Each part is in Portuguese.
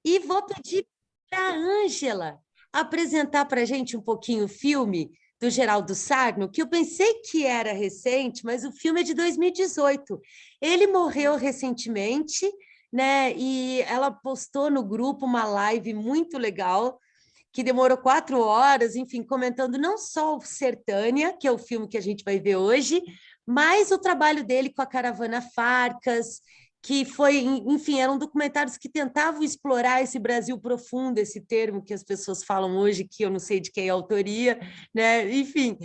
E vou pedir para a Ângela apresentar para a gente um pouquinho o filme do Geraldo Sarno, que eu pensei que era recente, mas o filme é de 2018. Ele morreu recentemente, né? E ela postou no grupo uma live muito legal, que demorou 4 horas, enfim, comentando não só o Sertânia, que é o filme que a gente vai ver hoje, mas o trabalho dele com a Caravana Farcas, que foi, enfim, eram documentários que tentavam explorar esse Brasil profundo, esse termo que as pessoas falam hoje, que eu não sei de quem é a autoria, né? Enfim,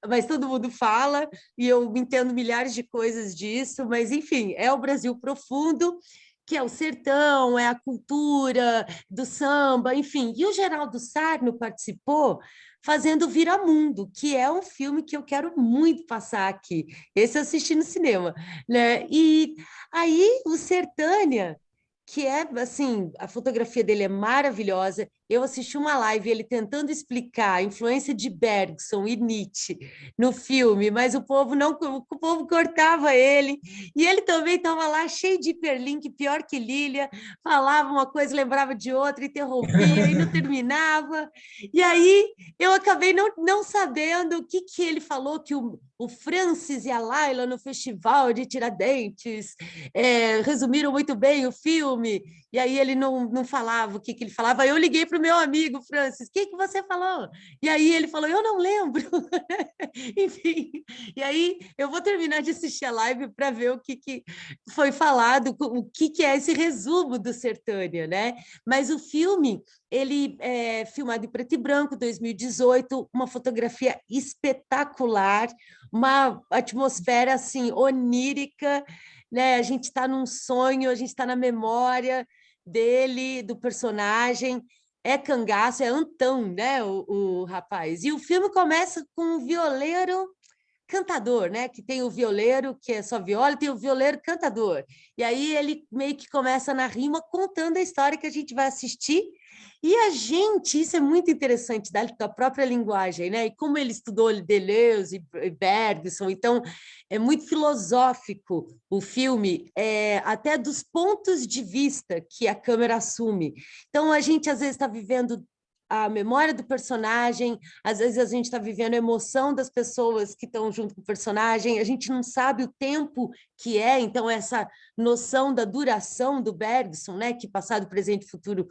mas todo mundo fala, e eu entendo milhares de coisas disso, mas enfim, é o Brasil profundo, que é o sertão, é a cultura do samba, enfim. E o Geraldo Sarno participou fazendo Viramundo, que é um filme que eu quero muito passar aqui. Esse eu assisti no cinema, né? E aí o Sertânia, que é assim, a fotografia dele é maravilhosa. Eu assisti uma live ele tentando explicar a influência de Bergson e Nietzsche no filme, mas o povo cortava ele, e ele também estava lá cheio de hiperlink, pior que Lília, falava uma coisa, lembrava de outra, interrompia e não terminava. E aí eu acabei não sabendo o que ele falou, que o Francis e a Laila no Festival de Tiradentes resumiram muito bem o filme, e aí ele não falava o que ele falava. Eu liguei para o meu amigo, Francis, o que você falou? E aí ele falou, eu não lembro. Enfim, e aí eu vou terminar de assistir a live para ver o que foi falado, o que é esse resumo do Sertânia, né? Mas o filme, ele é filmado em preto e branco, 2018, uma fotografia espetacular, uma atmosfera assim onírica, né? A gente está num sonho, a gente está na memória dele, do personagem. É cangaço, é Antão, né? O rapaz. E o filme começa com um violeiro cantador, né? Que tem o violeiro, que é só viola, e tem o violeiro cantador. E aí ele meio que começa na rima contando a história que a gente vai assistir. E a gente, isso é muito interessante da própria linguagem, né? E como ele estudou Deleuze e Bergson, então é muito filosófico o filme, até dos pontos de vista que a câmera assume. Então a gente às vezes está vivendo a memória do personagem, às vezes a gente está vivendo a emoção das pessoas que estão junto com o personagem, a gente não sabe o tempo que é, então essa noção da duração do Bergson, né, que passado, presente e futuro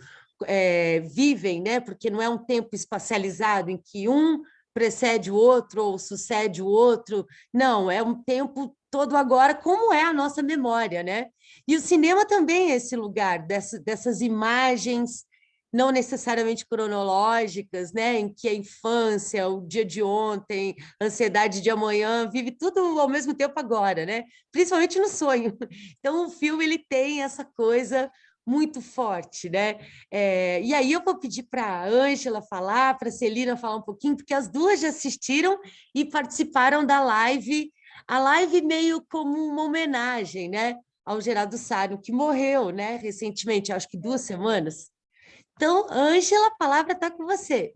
vivem, né, porque não é um tempo espacializado em que um precede o outro ou sucede o outro, não, é um tempo todo agora, como é a nossa memória, né? E o cinema também é esse lugar dessas imagens não necessariamente cronológicas, né, em que a infância, o dia de ontem, a ansiedade de amanhã, vive tudo ao mesmo tempo agora, né? Principalmente no sonho. Então, o filme ele tem essa coisa muito forte, né? E aí eu vou pedir para a Ângela falar, para a Celina falar um pouquinho, porque as duas já assistiram e participaram da live, a live meio como uma homenagem, né, ao Geraldo Sarno, que morreu, né, recentemente, acho que 2 semanas. Então, Ângela, a palavra está com você.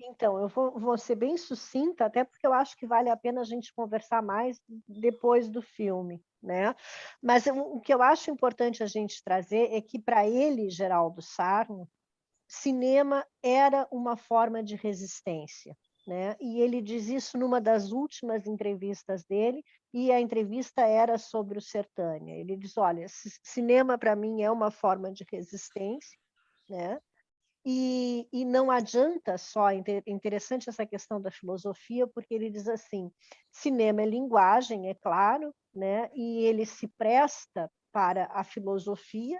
Então, eu vou ser bem sucinta, até porque eu acho que vale a pena a gente conversar mais depois do filme, né? Mas o que eu acho importante a gente trazer é que, para ele, Geraldo Sarno, cinema era uma forma de resistência, né? E ele diz isso numa das últimas entrevistas dele, e a entrevista era sobre o Sertânia. Ele diz, olha, cinema para mim é uma forma de resistência, né? E não adianta só, é interessante essa questão da filosofia, porque ele diz assim, cinema é linguagem, é claro, né? E ele se presta para a filosofia,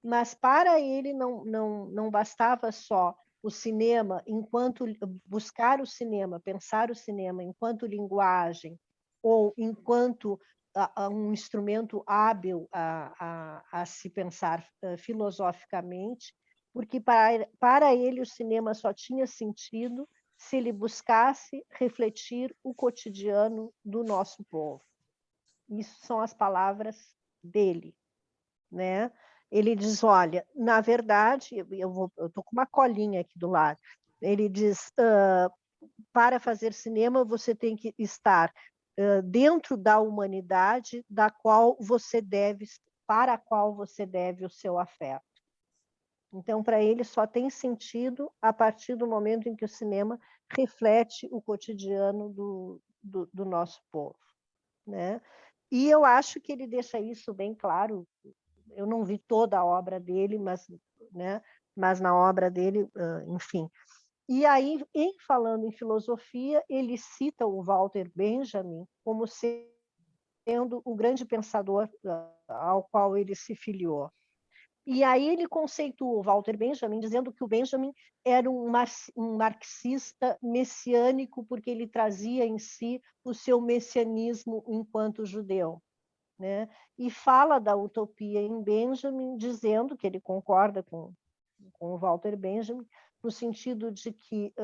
mas para ele não bastava só o cinema enquanto buscar o cinema, pensar o cinema enquanto linguagem ou enquanto um instrumento hábil a se pensar filosoficamente, porque para ele o cinema só tinha sentido se ele buscasse refletir o cotidiano do nosso povo. Isso são as palavras dele, né? Ele diz, olha, na verdade, eu estou com uma colinha aqui do lado, ele diz, para fazer cinema você tem que estar dentro da humanidade para a qual você deve o seu afeto. Então, para ele, só tem sentido a partir do momento em que o cinema reflete o cotidiano do nosso povo, né? E eu acho que ele deixa isso bem claro. Eu não vi toda a obra dele, né, mas na obra dele, enfim. E aí, falando em filosofia, ele cita o Walter Benjamin como sendo o grande pensador ao qual ele se filiou. E aí ele conceituou o Walter Benjamin dizendo que o Benjamin era um marxista messiânico porque ele trazia em si o seu messianismo enquanto judeu, né? E fala da utopia em Benjamin, dizendo que ele concorda com o Walter Benjamin, no sentido de que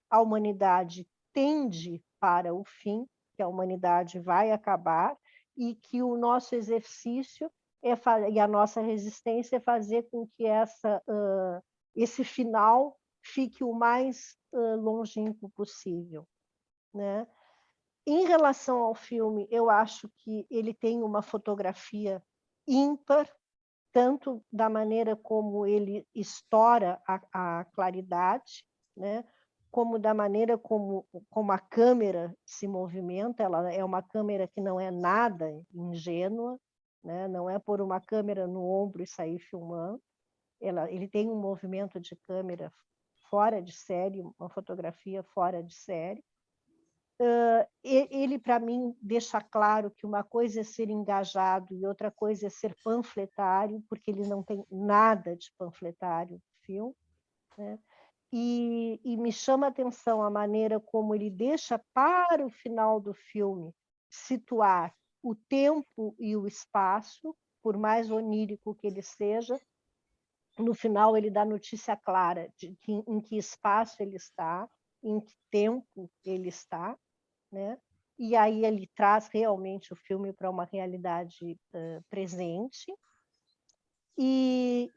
a humanidade tende para o fim, que a humanidade vai acabar, e que o nosso exercício e a nossa resistência é fazer com que esse final fique o mais longínquo possível, né? Em relação ao filme, eu acho que ele tem uma fotografia ímpar, tanto da maneira como ele estoura a claridade, né? Como da maneira como a câmera se movimenta. Ela é uma câmera que não é nada ingênua, né? Não é pôr uma câmera no ombro e sair filmando. Ele tem um movimento de câmera fora de série, uma fotografia fora de série. Ele, para mim, deixa claro que uma coisa é ser engajado e outra coisa é ser panfletário, porque ele não tem nada de panfletário no filme, né? E me chama a atenção a maneira como ele deixa para o final do filme situar o tempo e o espaço, por mais onírico que ele seja. No final, ele dá notícia clara de em que espaço ele está, em que tempo ele está, né? E aí ele traz realmente o filme para uma realidade presente. E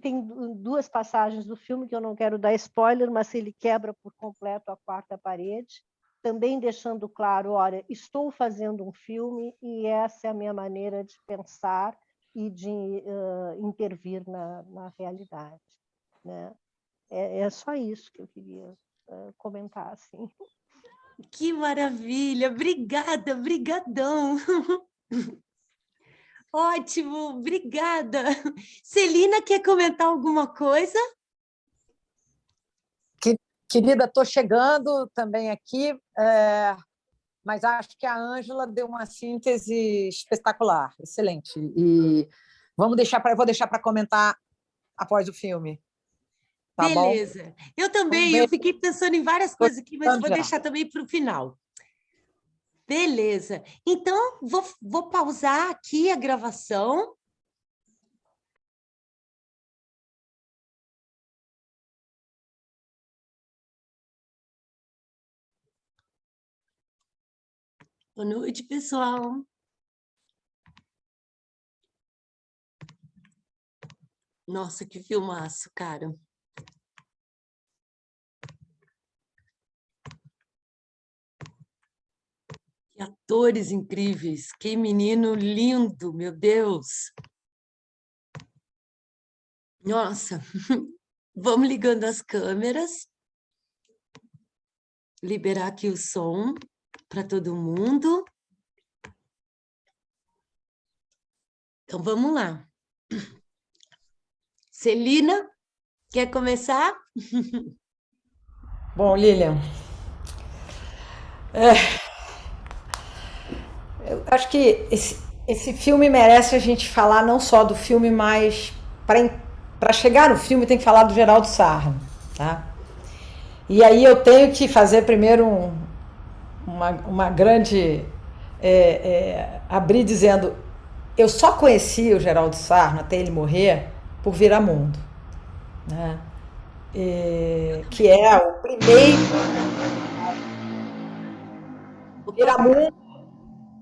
tem duas passagens do filme que eu não quero dar spoiler, mas ele quebra por completo a quarta parede, também deixando claro, olha, estou fazendo um filme e essa é a minha maneira de pensar e de intervir na realidade, né? É só isso que eu queria comentar, assim. Que maravilha! Obrigada, brigadão! Ótimo, obrigada! Celina, quer comentar alguma coisa? Querida, estou chegando também aqui, mas acho que a Ângela deu uma síntese espetacular, excelente. E vou deixar para comentar após o filme, tá bom? Beleza. Eu também, eu fiquei pensando em várias coisas aqui, mas vou deixar também para o final. Beleza. Então, vou pausar aqui a gravação. Boa noite, pessoal. Nossa, que filmaço, cara. Que atores incríveis, que menino lindo, meu Deus. Nossa, vamos ligando as câmeras. Liberar aqui o som para todo mundo. Então, vamos lá. Celina, quer começar? Bom, Lilian, eu acho que esse filme merece a gente falar não só do filme, mas para chegar no filme tem que falar do Geraldo Sarro, tá? E aí eu tenho que fazer primeiro uma grande abrir dizendo eu só conheci o Geraldo Sarno até ele morrer por Viramundo, né? Que é o primeiro Viramundo,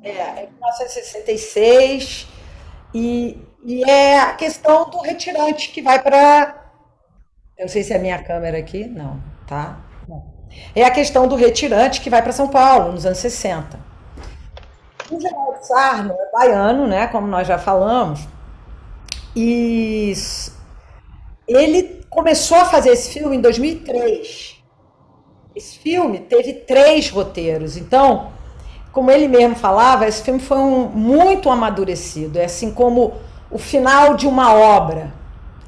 é 1966 e é a questão do retirante que vai para. Eu não sei se é a minha câmera aqui, não, tá? Não. É a questão do retirante que vai para São Paulo, nos anos 60. O Geraldo Sarno é baiano, né, como nós já falamos, e ele começou a fazer esse filme em 2003. Esse filme teve 3 roteiros. Então, como ele mesmo falava, esse filme foi muito amadurecido. É assim como o final de uma obra,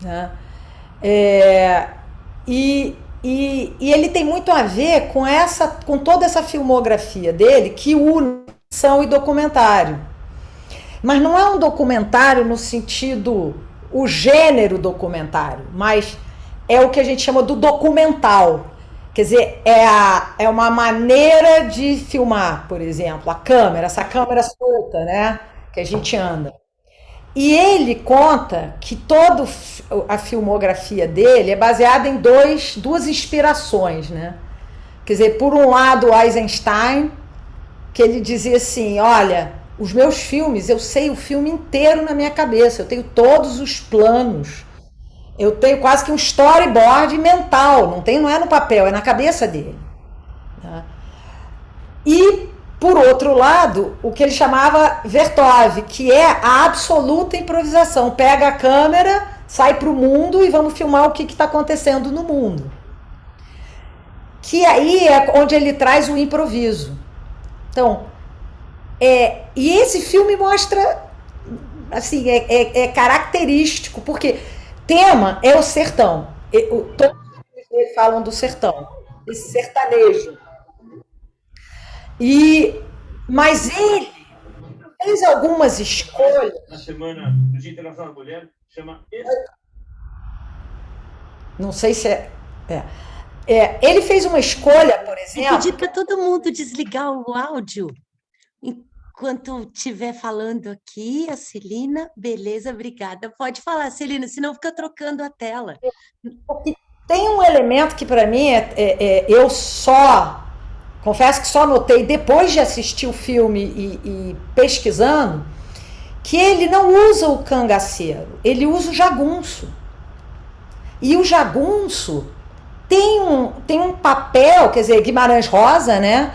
né? E ele tem muito a ver com toda essa filmografia dele, que une ação e documentário. Mas não é um documentário no sentido, o gênero documentário, mas é o que a gente chama do documental. Quer dizer, é uma maneira de filmar, por exemplo, a câmera, essa câmera solta, né, que a gente anda. E ele conta que toda a filmografia dele é baseada em duas inspirações, né? Quer dizer, por um lado, Eisenstein, que ele dizia assim, olha, os meus filmes, eu sei o filme inteiro na minha cabeça, eu tenho todos os planos, eu tenho quase que um storyboard mental, não é no papel, é na cabeça dele. Né? E, por outro lado, o que ele chamava Vertov, que é a absoluta improvisação. Pega a câmera, sai para o mundo e vamos filmar o que está acontecendo no mundo. Que aí é onde ele traz o improviso. Então, e esse filme mostra, assim, é característico, porque tema é o sertão. Todos eles falam do sertão, esse sertanejo. Mas ele fez algumas escolhas. Na semana do Dia Internacional da Mulher, chama. Não sei se ele fez uma escolha, por exemplo. Eu pedi para todo mundo desligar o áudio enquanto estiver falando aqui, a Celina. Beleza, obrigada. Pode falar, Celina, senão fica trocando a tela. Tem um elemento que, para mim, eu confesso que só notei depois de assistir o filme e pesquisando, que ele não usa o cangaceiro, ele usa o jagunço. E o jagunço tem um papel, quer dizer, Guimarães Rosa, né?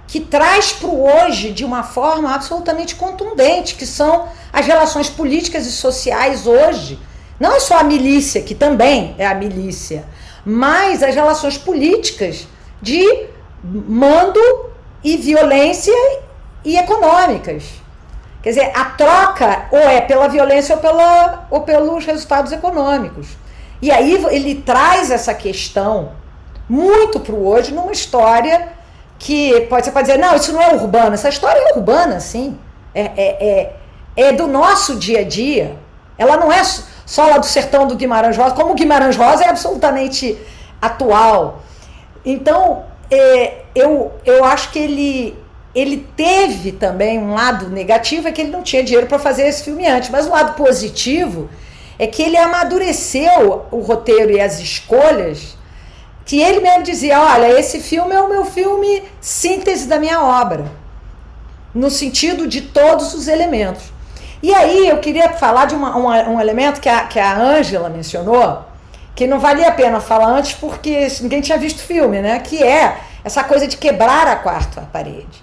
Que traz para o hoje de uma forma absolutamente contundente, que são as relações políticas e sociais hoje. Não é só a milícia, que também é a milícia, mas as relações políticas de mando e violência e econômicas. Quer dizer, a troca ou é pela violência ou pelos resultados econômicos. E aí ele traz essa questão muito para o hoje numa história que você pode dizer, não, isso não é urbano. Essa história é urbana, sim. É do nosso dia a dia. Ela não é só lá do sertão do Guimarães Rosa, como o Guimarães Rosa é absolutamente atual. Então, eu acho que ele teve também um lado negativo, é que ele não tinha dinheiro para fazer esse filme antes, mas o lado positivo é que ele amadureceu o roteiro e as escolhas, que ele mesmo dizia, olha, esse filme é o meu filme síntese da minha obra, no sentido de todos os elementos. E aí eu queria falar de um elemento que a Ângela mencionou, que não valia a pena falar antes porque ninguém tinha visto o filme, né? Que é essa coisa de quebrar a quarta parede.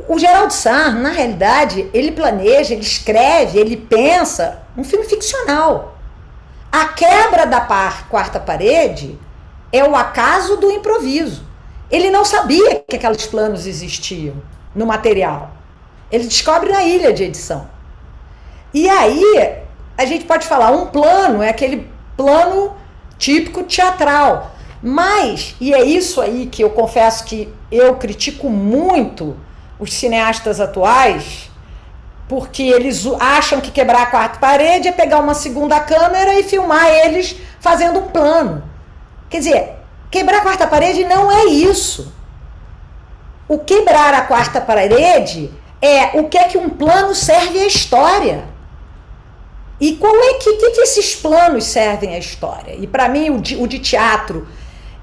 O Geraldo Sarno, na realidade, ele planeja, ele escreve, ele pensa um filme ficcional. A quebra da quarta parede é o acaso do improviso. Ele não sabia que aqueles planos existiam no material. Ele descobre na ilha de edição. E aí, a gente pode falar, um plano é aquele plano típico teatral. Mas, e é isso aí que eu confesso que eu critico muito os cineastas atuais, porque eles acham que quebrar a quarta parede é pegar uma segunda câmera e filmar eles fazendo um plano. Quer dizer, quebrar a quarta parede não é isso. O quebrar a quarta parede é o que é que um plano serve à história. E qual é que esses planos servem à história? E para mim o de teatro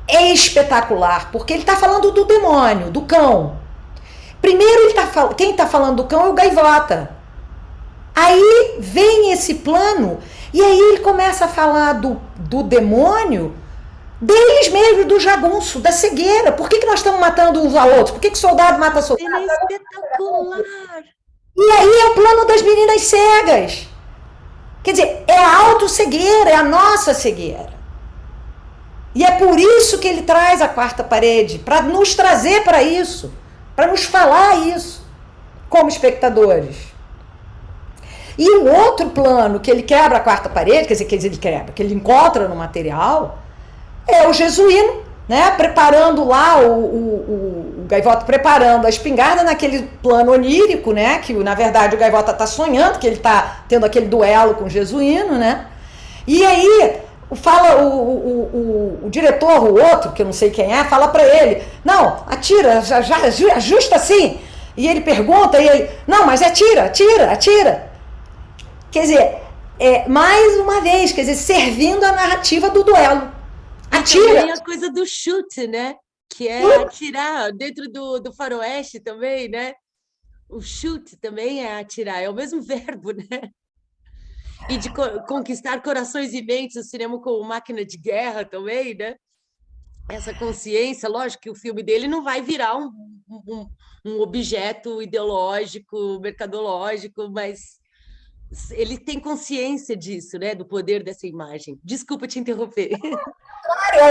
é espetacular, porque ele está falando do demônio, do cão. Primeiro quem está falando do cão é o Gaivota. Aí vem esse plano e aí ele começa a falar do demônio, deles mesmo, do jagunço, da cegueira. Por que nós estamos matando uns a outros? Por que soldado mata soldado? Ele é espetacular. E aí é o plano das meninas cegas. Quer dizer, é a autocegueira, é a nossa cegueira. E é por isso que ele traz a quarta parede, para nos trazer para isso, para nos falar isso, como espectadores. E o outro plano que ele quebra a quarta parede, quer dizer, que ele quebra, que ele encontra no material, é o jesuíno, né, preparando lá o Gaivota preparando a espingarda naquele plano onírico, né, que na verdade o Gaivota está sonhando, que ele está tendo aquele duelo com o jesuíno, né, e aí fala o diretor, o outro, que eu não sei quem é, fala para ele, não, atira, ajusta assim, e ele pergunta, e ele, não, mas atira. Quer dizer, mais uma vez, quer dizer, servindo a narrativa do duelo. Atira. E também a coisa do chute, né? Que é atirar dentro do faroeste também, né? O chute também é atirar, é o mesmo verbo, né? E de conquistar corações e mentes, o cinema como máquina de guerra também, né? Essa consciência, lógico que o filme dele não vai virar um objeto ideológico, mercadológico, mas ele tem consciência disso, né? Do poder dessa imagem. Desculpa te interromper.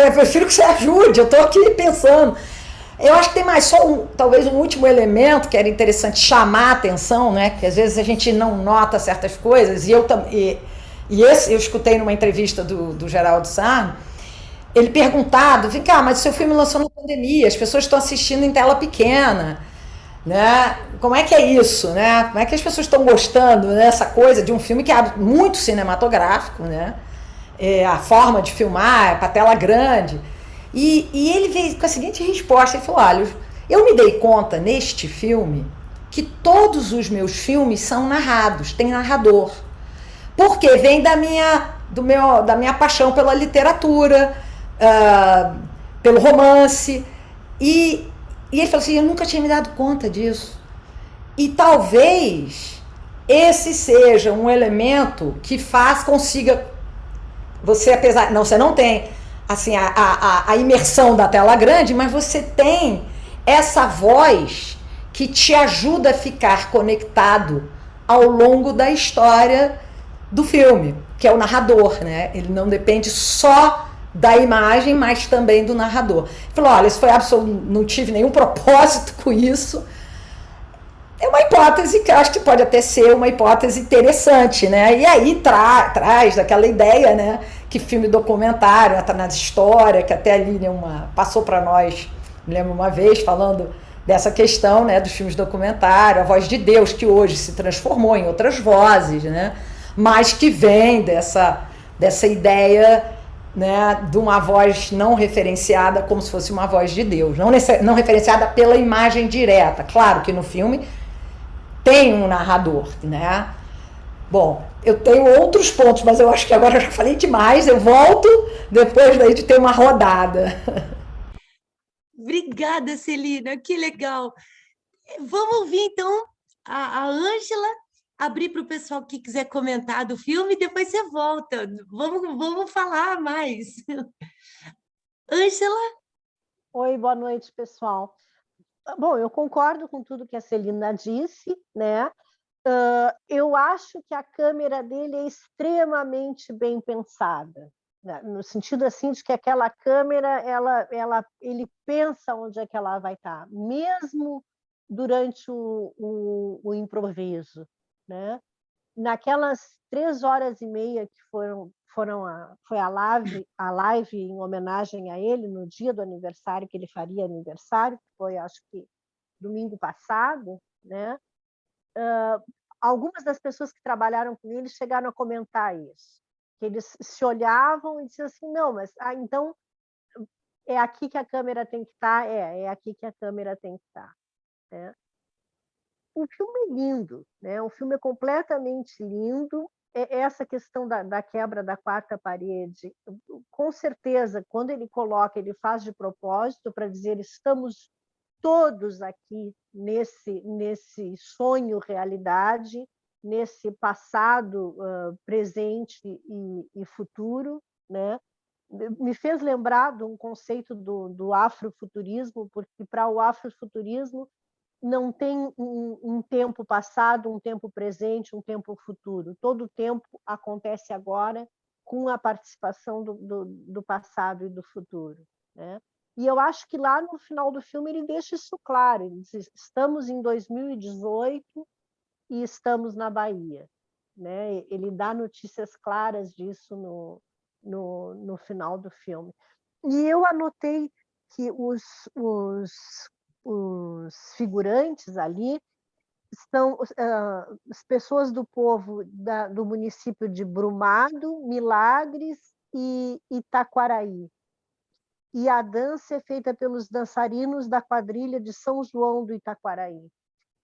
Eu prefiro que você ajude, eu estou aqui pensando. Eu acho que tem mais só talvez um último elemento que era interessante chamar a atenção, né? Que às vezes a gente não nota certas coisas, e eu escutei numa entrevista do Geraldo Sarno, ele perguntado, vem cá, mas o seu filme lançou na pandemia, as pessoas estão assistindo em tela pequena, né? Como é que é isso, né? Como é que as pessoas estão gostando dessa coisa de um filme que é muito cinematográfico, né? A forma de filmar, para tela grande. E ele veio com a seguinte resposta, ele falou, olha, eu me dei conta neste filme que todos os meus filmes são narrados, tem narrador. Porque vem da minha paixão pela literatura, pelo romance. E ele falou assim, eu nunca tinha me dado conta disso. E talvez esse seja um elemento que consiga, você apesar, não, você não tem assim, a imersão da tela grande, mas você tem essa voz que te ajuda a ficar conectado ao longo da história do filme, que é o narrador, né? Ele não depende só da imagem, mas também do narrador. Ele falou, olha, isso foi absoluto, não tive nenhum propósito com isso. É uma hipótese que eu acho que pode até ser uma hipótese interessante, né? E aí traz daquela ideia, né? Que filme documentário, está na história, que até a Lilian passou para nós, me lembro uma vez, falando dessa questão, né? Dos filmes documentário, a voz de Deus, que hoje se transformou em outras vozes, né? Mas que vem dessa ideia, né, de uma voz não referenciada como se fosse uma voz de Deus, não referenciada pela imagem direta. Claro que no filme tem um narrador, né? Bom, eu tenho outros pontos, mas eu acho que agora eu já falei demais, eu volto depois daí de ter uma rodada. Obrigada, Celina, que legal. Vamos ouvir, então, a Ângela abrir para o pessoal que quiser comentar do filme, e depois você volta. Vamos falar mais. Ângela? Oi, boa noite, pessoal. Bom, eu concordo com tudo que a Celina disse, né? Eu acho que a câmera dele é extremamente bem pensada, né? No sentido assim de que aquela câmera, ele pensa onde é que ela vai estar, mesmo durante o improviso, né? Naquelas 3 horas e meia que foi a live em homenagem a ele no dia do aniversário, que ele faria aniversário, que foi, acho que, domingo passado, né? Algumas das pessoas que trabalharam com ele chegaram a comentar isso, que eles se olhavam e diziam assim, não, mas então é aqui que a câmera tem que estar, é aqui que a câmera tem que estar, né? O filme é lindo, né? O filme é completamente lindo. Essa questão da quebra da quarta parede, com certeza, quando ele coloca, ele faz de propósito para dizer estamos todos aqui nesse sonho realidade, nesse passado, presente e futuro, né? Me fez lembrar de um conceito do afrofuturismo, porque para o afrofuturismo não tem um tempo passado, um tempo presente, um tempo futuro. Todo o tempo acontece agora com a participação do passado e do futuro, né? E eu acho que lá no final do filme ele deixa isso claro. Ele diz, estamos em 2018 e estamos na Bahia, né? Ele dá notícias claras disso no final do filme. E eu anotei que os figurantes ali são as pessoas do povo do município de Brumado, Milagres e Itaquaraí. E a dança é feita pelos dançarinos da quadrilha de São João do Itaquaraí.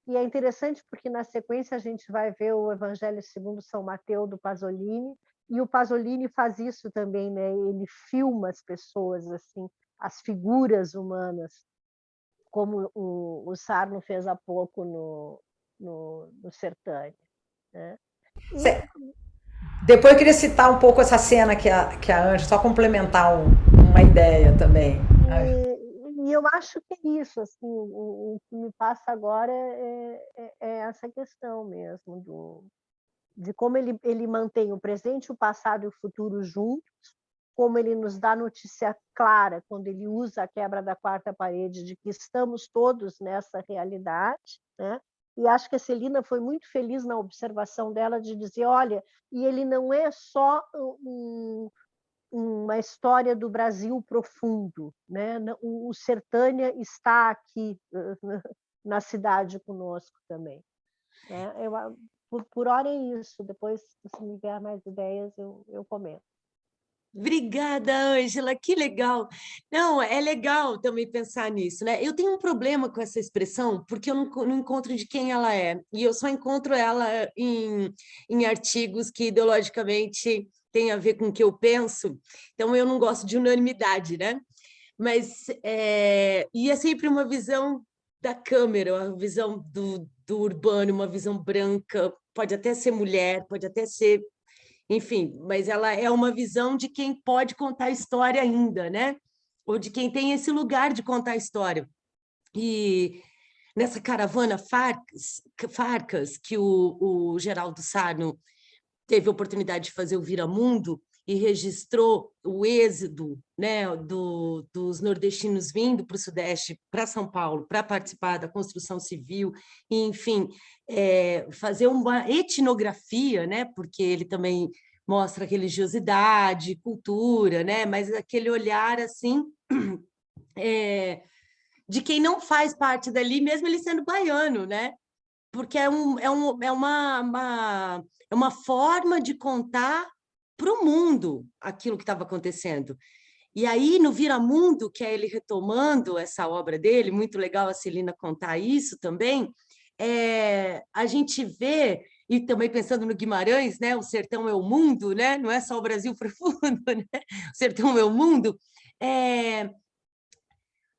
E é interessante porque, na sequência, a gente vai ver o Evangelho segundo São Mateus, do Pasolini, e o Pasolini faz isso também, né? Ele filma as pessoas, assim, as figuras humanas, como o Sarno fez há pouco no Sertânia, né? Depois eu queria citar um pouco essa cena que a Ângela, só complementar uma ideia também. E eu acho que é isso, assim, o que me passa agora é essa questão mesmo, de como ele mantém o presente, o passado e o futuro juntos, como ele nos dá notícia clara quando ele usa a quebra da quarta parede de que estamos todos nessa realidade, né? E acho que a Celina foi muito feliz na observação dela de dizer, olha, e ele não é só uma história do Brasil profundo, né? O Sertânia está aqui na cidade conosco também, né? Por hora é isso, depois, se me der mais ideias, eu comento. Obrigada, Ângela, que legal. Não, é legal também pensar nisso, né? Eu tenho um problema com essa expressão, porque eu não encontro de quem ela é, e eu só encontro ela em artigos que ideologicamente têm a ver com o que eu penso, então eu não gosto de unanimidade, né? Mas e é sempre uma visão da câmera, uma visão do urbano, uma visão branca, pode até ser mulher, pode até ser enfim, mas ela é uma visão de quem pode contar a história ainda, né? Ou de quem tem esse lugar de contar a história. E nessa caravana Farcas, que o Geraldo Sarno teve a oportunidade de fazer o Viramundo e registrou o êxodo, né, dos nordestinos vindo para o Sudeste, para São Paulo, para participar da construção civil, e, enfim, fazer uma etnografia, né, porque ele também mostra religiosidade, cultura, né, mas aquele olhar assim de quem não faz parte dali, mesmo ele sendo baiano, né? Porque é uma forma de contar para o mundo aquilo que estava acontecendo. E aí, no Viramundo, que é ele retomando essa obra dele, muito legal a Celina contar isso também, a gente vê, e também pensando no Guimarães, né, o sertão é o mundo, né, não é só o Brasil profundo, né? O sertão é o mundo.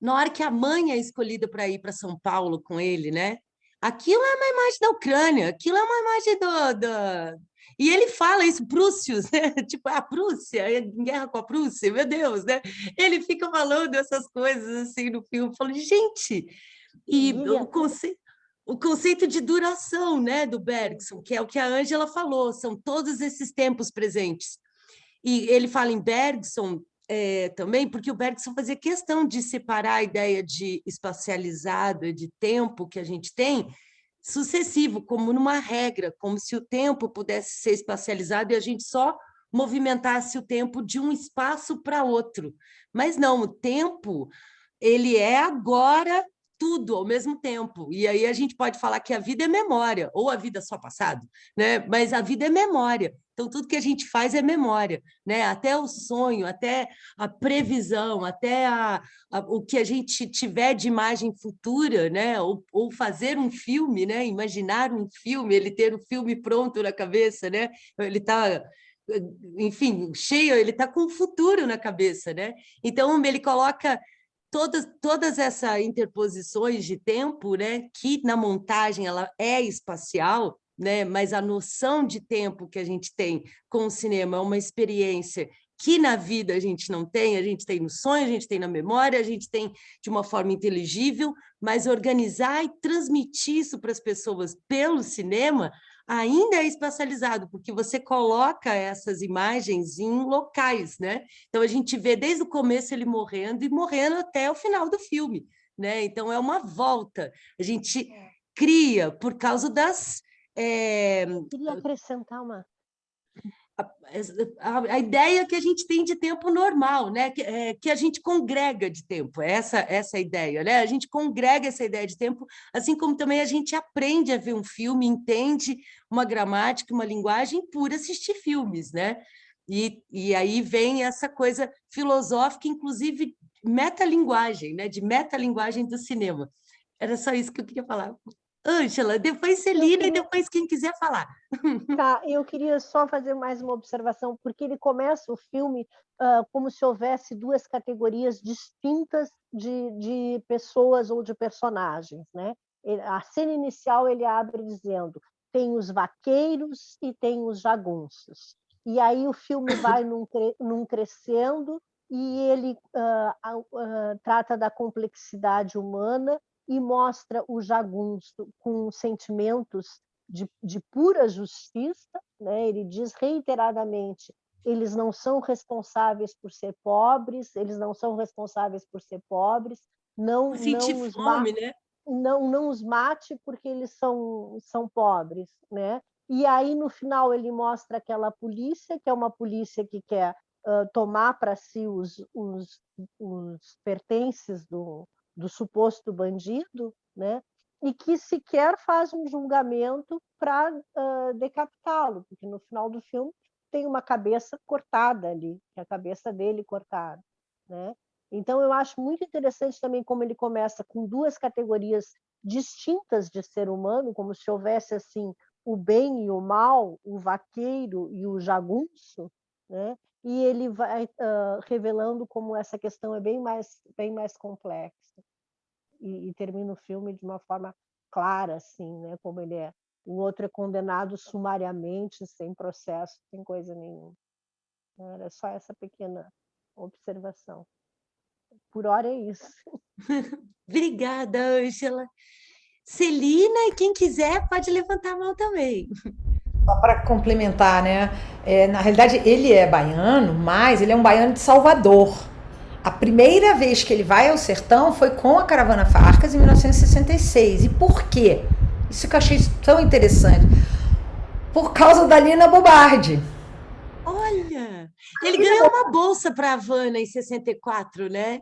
Na hora que a mãe é escolhida para ir para São Paulo com ele, né? Aquilo é uma imagem da Ucrânia, aquilo é uma imagem E ele fala isso, Prússios, né? Tipo, a Prússia, em guerra com a Prússia, meu Deus, né? Ele fica falando essas coisas assim no filme, falando, gente, e o conceito de duração, né, do Bergson, que é o que a Ângela falou, são todos esses tempos presentes. E ele fala em Bergson também, porque o Bergson fazia questão de separar a ideia de espacializado e de tempo que a gente tem sucessivo, como numa regra, como se o tempo pudesse ser espacializado e a gente só movimentasse o tempo de um espaço para outro. Mas não, o tempo ele é agora tudo ao mesmo tempo. E aí a gente pode falar que a vida é memória, ou a vida é só passado, né? Mas a vida é memória. Então, tudo que a gente faz é memória, né? Até o sonho, até a previsão, até o que a gente tiver de imagem futura, né? Ou fazer um filme, né? Imaginar um filme, ele ter o filme pronto na cabeça, né? Ele está, enfim, cheio, ele está com o futuro na cabeça, né? Então, ele coloca todas essas interposições de tempo, né, que na montagem ela é espacial, né, mas a noção de tempo que a gente tem com o cinema é uma experiência que na vida a gente não tem, a gente tem no sonho, a gente tem na memória, a gente tem de uma forma inteligível, mas organizar e transmitir isso para as pessoas pelo cinema ainda é espacializado, porque você coloca essas imagens em locais, né? Então, a gente vê desde o começo ele morrendo e morrendo até o final do filme, né? Então, é uma volta. A gente cria, por causa das... Queria acrescentar uma... A ideia que a gente tem de tempo normal, né? Que a gente congrega de tempo, essa a ideia, né? A gente congrega essa ideia de tempo, assim como também a gente aprende a ver um filme, entende uma gramática, uma linguagem por assistir filmes, né? E aí vem essa coisa filosófica, inclusive metalinguagem, né? De metalinguagem do cinema. Era só isso que eu queria falar. Ângela, depois Celina e depois quem quiser falar. Tá, eu queria só fazer mais uma observação, porque ele começa o filme como se houvesse duas categorias distintas de pessoas ou de personagens, né? A cena inicial ele abre dizendo: tem os vaqueiros e tem os jagunços. E aí o filme vai num crescendo e ele trata da complexidade humana e mostra o jagunço com sentimentos de pura justiça, né? Ele diz reiteradamente: eles não são responsáveis por ser pobres, eles não são responsáveis por ser pobres, não os fome, né? não os mate porque eles são pobres, né? E aí no final ele mostra aquela polícia, que é uma polícia que quer tomar para si os pertences do suposto bandido, né? E que sequer faz um julgamento para decapitá-lo, porque no final do filme tem uma cabeça cortada ali, que é a cabeça dele cortada, né? Então eu acho muito interessante também como ele começa com duas categorias distintas de ser humano, como se houvesse assim o bem e o mal, o vaqueiro e o jagunço, né? E ele vai revelando como essa questão é bem mais complexa. E termina o filme de uma forma clara, assim, né? Como ele é. O outro é condenado sumariamente, sem processo, sem coisa nenhuma. Era só essa pequena observação. Por hora é isso. Obrigada, Ângela. Celina, e quem quiser pode levantar a mão também. Só para complementar, né? Na realidade, ele é baiano, mas ele é um baiano de Salvador. A primeira vez que ele vai ao sertão foi com a Caravana Farcas em 1966. E por quê? Isso que eu achei tão interessante. Por causa da Lina Bobardi. Olha, ele ganhou uma bolsa para a Havana em 64, né?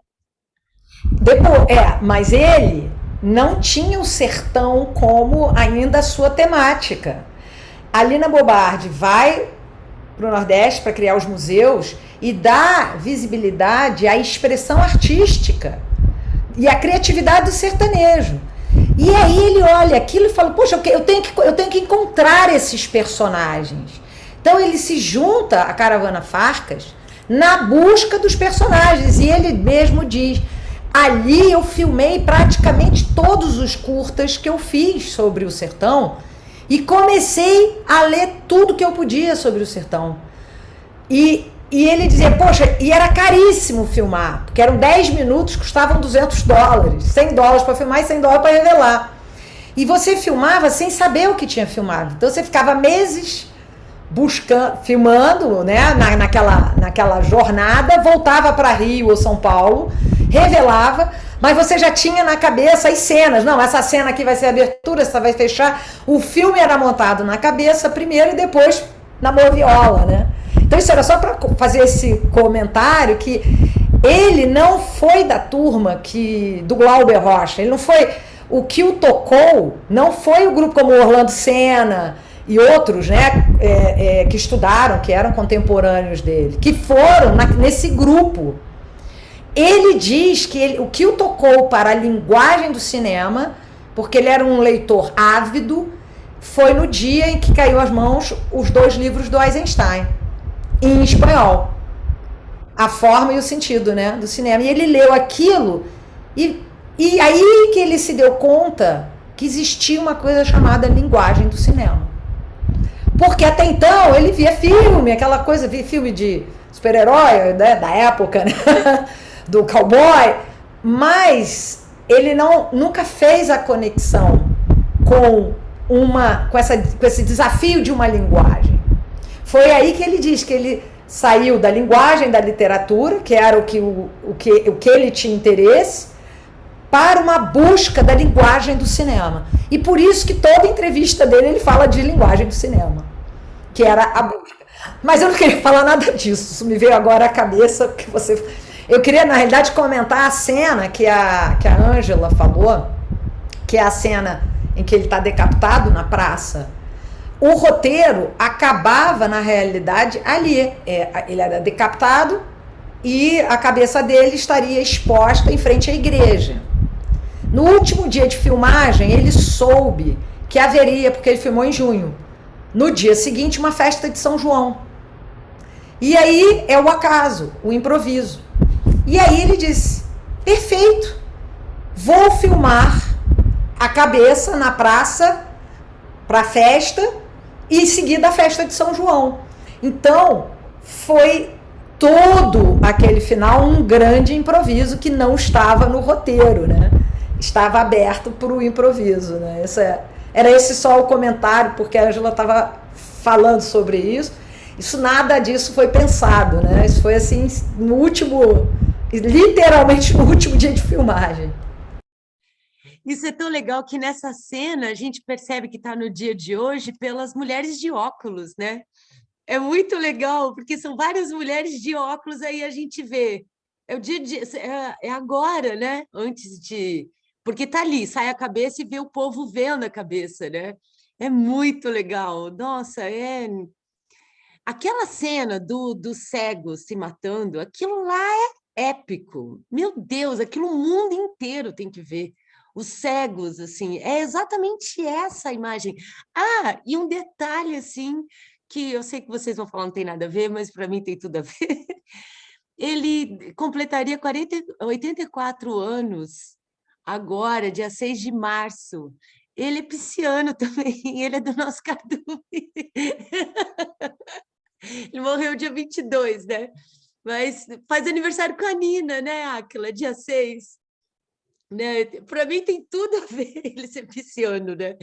Mas ele não tinha o sertão como ainda a sua temática. A Lina Bobardi vai para o Nordeste para criar os museus e dá visibilidade à expressão artística e à criatividade do sertanejo. E aí ele olha aquilo e fala: poxa, eu tenho que encontrar esses personagens. Então ele se junta à Caravana Farcas na busca dos personagens. E ele mesmo diz: ali eu filmei praticamente todos os curtas que eu fiz sobre o sertão e comecei a ler tudo que eu podia sobre o sertão. E ele dizia: poxa, e era caríssimo filmar, porque eram 10 minutos, custavam $200, $100 para filmar e $100 para revelar. E você filmava sem saber o que tinha filmado. Então você ficava meses filmando, né, naquela jornada, voltava para Rio ou São Paulo, revelava, mas você já tinha na cabeça as cenas. Não, essa cena aqui vai ser a abertura, essa vai fechar. O filme era montado na cabeça primeiro e depois na moviola, né? Então isso era só para fazer esse comentário, que ele não foi da turma do Glauber Rocha, ele não foi, o que o tocou não foi o grupo como Orlando Senna e outros, né, que estudaram, que eram contemporâneos dele, que foram nesse grupo. Ele diz que o que o tocou para a linguagem do cinema, porque ele era um leitor ávido, foi no dia em que caiu às mãos os 2 livros do Eisenstein, em espanhol, A Forma e o Sentido, né, do cinema. E ele leu aquilo e aí que ele se deu conta que existia uma coisa chamada linguagem do cinema. Porque até então ele via filme, aquela coisa, via filme de super-herói, né, da época, né? Do cowboy, mas ele nunca fez a conexão com esse desafio de uma linguagem. Foi aí que ele diz que ele saiu da linguagem da literatura, que era o que ele tinha interesse, para uma busca da linguagem do cinema. E por isso que toda entrevista dele ele fala de linguagem do cinema, que era a busca. Mas eu não queria falar nada disso, isso me veio agora à cabeça, porque eu queria, na realidade, comentar a cena que a Ângela falou, que é a cena em que ele está decapitado na praça. O roteiro acabava, na realidade, ali. Ele era decapitado e a cabeça dele estaria exposta em frente à igreja. No último dia de filmagem, ele soube que haveria, porque ele filmou em junho, no dia seguinte, uma festa de São João. E aí é o acaso, o improviso. E aí ele disse, perfeito, vou filmar a cabeça na praça para a festa e em seguida a festa de São João. Então, foi todo aquele final um grande improviso que não estava no roteiro, né? Estava aberto para o improviso, né? Era esse só o comentário, porque a Ângela estava falando sobre isso. Nada disso foi pensado, né? Isso foi assim, literalmente no último dia de filmagem. Isso é tão legal que nessa cena a gente percebe que está no dia de hoje pelas mulheres de óculos, né? É muito legal, porque são várias mulheres de óculos, aí a gente vê. É agora, né? Antes de... Porque está ali, sai a cabeça e vê o povo vendo a cabeça, né? É muito legal. Nossa, aquela cena dos cegos se matando, aquilo lá é épico. Meu Deus, aquilo o mundo inteiro tem que ver. Os cegos, assim, é exatamente essa imagem. Ah, e um detalhe, assim, que eu sei que vocês vão falar não tem nada a ver, mas para mim tem tudo a ver. Ele completaria 84 anos agora, dia 6 de março. Ele é pisciano também, ele é do nosso cardume. Ele morreu dia 22, né? Mas faz aniversário com a Nina, né, Áquila? Dia 6. Né? Para mim tem tudo a ver ele ser pisciano, né?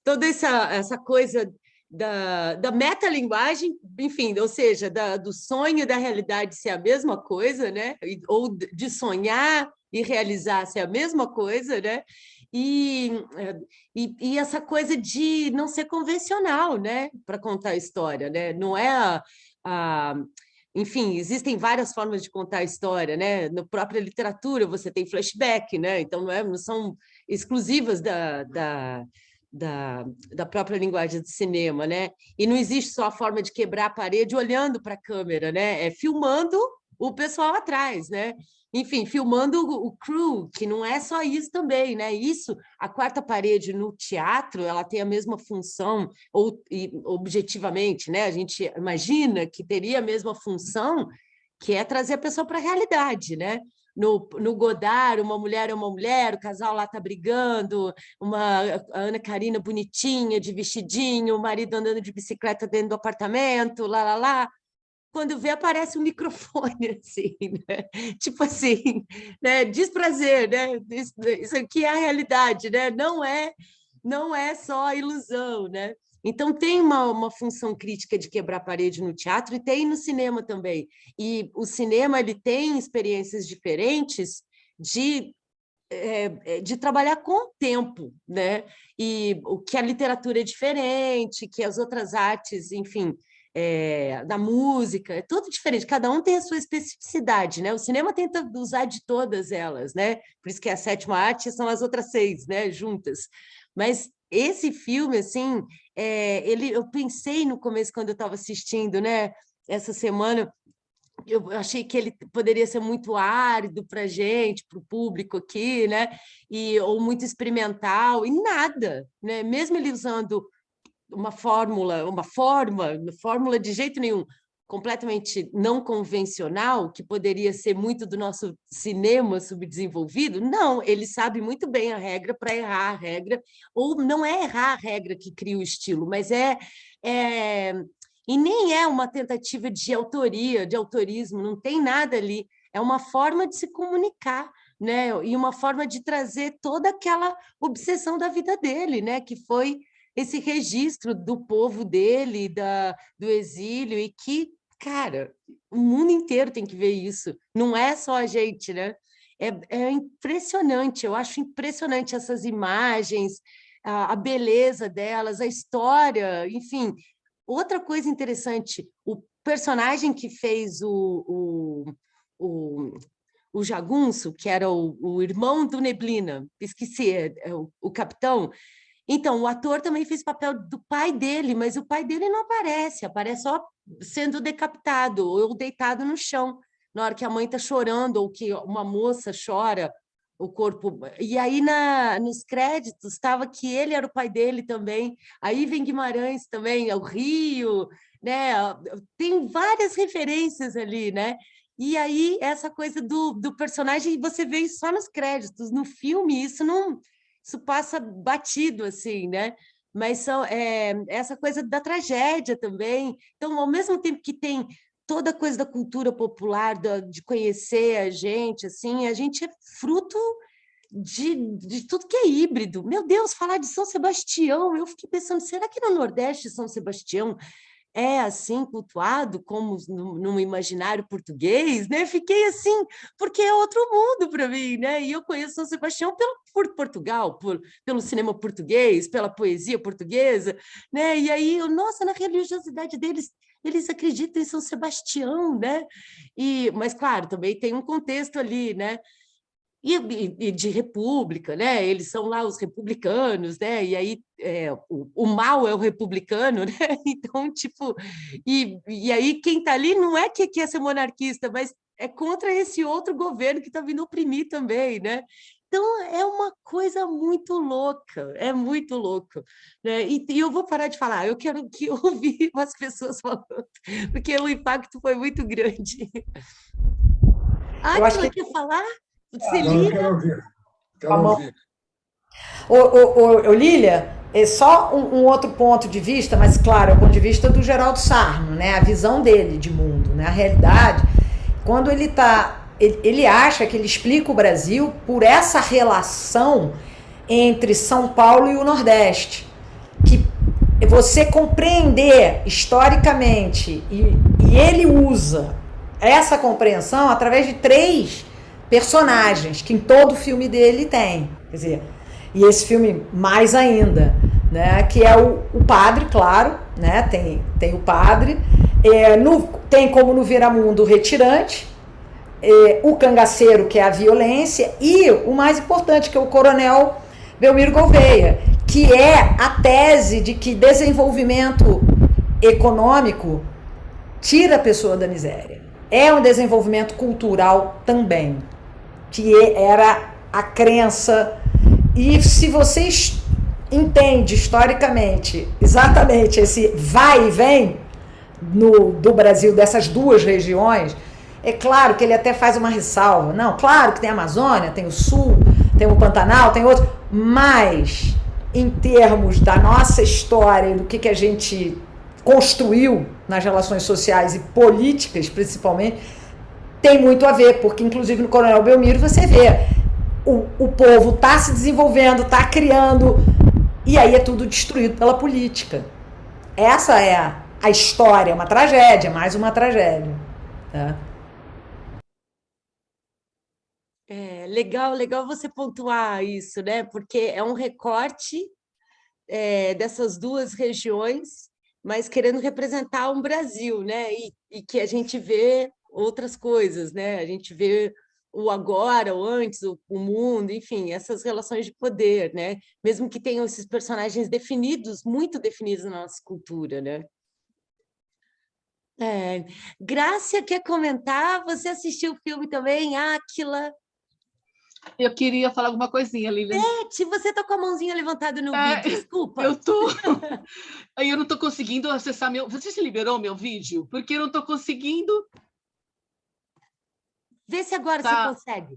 Toda essa coisa da metalinguagem, enfim, ou seja, do sonho e da realidade ser a mesma coisa, né? Ou de sonhar e realizar ser a mesma coisa, né? E essa coisa de não ser convencional, né? Para contar a história, né? Não é enfim, existem várias formas de contar a história, né? Na própria literatura você tem flashback, né? Então não são exclusivas da própria linguagem do cinema, né? E não existe só a forma de quebrar a parede olhando para a câmera, né? É filmando o pessoal atrás, né? Enfim, filmando o crew, que não é só isso também, né? Isso, a quarta parede no teatro, ela tem a mesma função, objetivamente, né? A gente imagina que teria a mesma função, que é trazer a pessoa para a realidade, né? No Godard, uma mulher é uma mulher, o casal lá está brigando, a Ana Karina bonitinha, de vestidinho, o marido andando de bicicleta dentro do apartamento, lá. Quando vê, aparece um microfone, assim, né? Tipo assim, né? Desprazer, né? Isso aqui é a realidade, né? Não é só a ilusão, né? Então, tem uma função crítica de quebrar a parede no teatro e tem no cinema também. E o cinema ele tem experiências diferentes de trabalhar com o tempo, né? E o que a literatura é diferente, que as outras artes, enfim, da música, é tudo diferente, cada um tem a sua especificidade, né? O cinema tenta usar de todas elas, né? Por isso que a sétima arte são as outras 6, né? Juntas. Mas esse filme, assim, eu pensei no começo, quando eu estava assistindo, né? Essa semana, eu achei que ele poderia ser muito árido para a gente, para o público aqui, né? Ou muito experimental, e nada, né? Mesmo ele usando uma fórmula de jeito nenhum, completamente não convencional, que poderia ser muito do nosso cinema subdesenvolvido. Não, ele sabe muito bem a regra para errar a regra, ou não é errar a regra que cria o estilo, mas e nem é uma tentativa de autoria, de autorismo, não tem nada ali. É uma forma de se comunicar, né? E uma forma de trazer toda aquela obsessão da vida dele, né? Que foi esse registro do povo dele, do exílio, e que, cara, o mundo inteiro tem que ver isso, não é só a gente, né? É impressionante, eu acho impressionante essas imagens, a beleza delas, a história, enfim. Outra coisa interessante, o personagem que fez o, o Jagunço, que era o irmão do Neblina, esqueci, o capitão. Então, o ator também fez o papel do pai dele, mas o pai dele não aparece, aparece só sendo decapitado ou deitado no chão, na hora que a mãe está chorando ou que uma moça chora o corpo. E aí, nos créditos, estava que ele era o pai dele também. Aí vem Guimarães também, o Rio, né? Tem várias referências ali, né? E aí, essa coisa do personagem, você vê isso só nos créditos. No filme, isso passa batido, assim, né? Mas essa coisa da tragédia também. Então, ao mesmo tempo que tem toda a coisa da cultura popular, de conhecer a gente é fruto de tudo que é híbrido. Meu Deus, falar de São Sebastião, eu fiquei pensando, será que no Nordeste São Sebastião é assim cultuado como no imaginário português, né? Fiquei assim, porque é outro mundo para mim, né? E eu conheço São Sebastião por Portugal, pelo cinema português, pela poesia portuguesa, né? E aí, nossa, na religiosidade deles, eles acreditam em São Sebastião, né? Mas, claro, também tem um contexto ali, né? E de república, né? Eles são lá os republicanos, né? E aí o mal é o republicano, né? Então, tipo, e aí quem está ali não é que quer ser monarquista, mas é contra esse outro governo que está vindo oprimir também, né? Então, é uma coisa muito louca, é muito louco, né? E eu vou parar de falar, eu quero que ouvir as pessoas falando, porque o impacto foi muito grande. Eu acho Átila, que quer falar? Não, eu Celina? quero ouvir. a Quero mão. ouvir. Lília, é só um outro ponto de vista, mas claro, é o ponto de vista do Geraldo Sarno, né? A visão dele de mundo, né? A realidade, quando ele acha que ele explica o Brasil por essa relação entre São Paulo e o Nordeste, que você compreender historicamente, e ele usa essa compreensão através de 3 personagens que em todo filme dele tem, quer dizer, e esse filme mais ainda, né, que é o padre, claro, né, tem o padre, tem como no Viramundo o retirante, o cangaceiro, que é a violência, e o mais importante, que é o coronel Belmiro Gouveia, que é a tese de que desenvolvimento econômico tira a pessoa da miséria. É um desenvolvimento cultural também, que era a crença. E se vocês entendem historicamente exatamente esse vai e vem do Brasil, dessas 2 regiões, é claro que ele até faz uma ressalva. Não, claro que tem a Amazônia, tem o Sul, tem o Pantanal, tem outro, mas em termos da nossa história, do que a gente construiu nas relações sociais e políticas, principalmente, tem muito a ver, porque inclusive no Coronel Belmiro você vê o povo está se desenvolvendo, está criando, e aí é tudo destruído pela política. Essa é a história, uma tragédia, mais uma tragédia. Tá? Legal você pontuar isso, né? Porque é um recorte dessas 2 regiões, mas querendo representar um Brasil, né? E que a gente vê outras coisas, né? A gente vê o agora, o antes, o mundo, enfim, essas relações de poder, né? Mesmo que tenham esses personagens definidos, muito definidos na nossa cultura, né? Grácia quer comentar? Você assistiu o filme também, Áquila? Eu queria falar alguma coisinha, Lilian. Beth, você está com a mãozinha levantada no vídeo, desculpa. Eu tô. Aí eu não estou conseguindo acessar meu. Você se liberou meu vídeo? Porque eu não estou conseguindo. Vê se agora você consegue.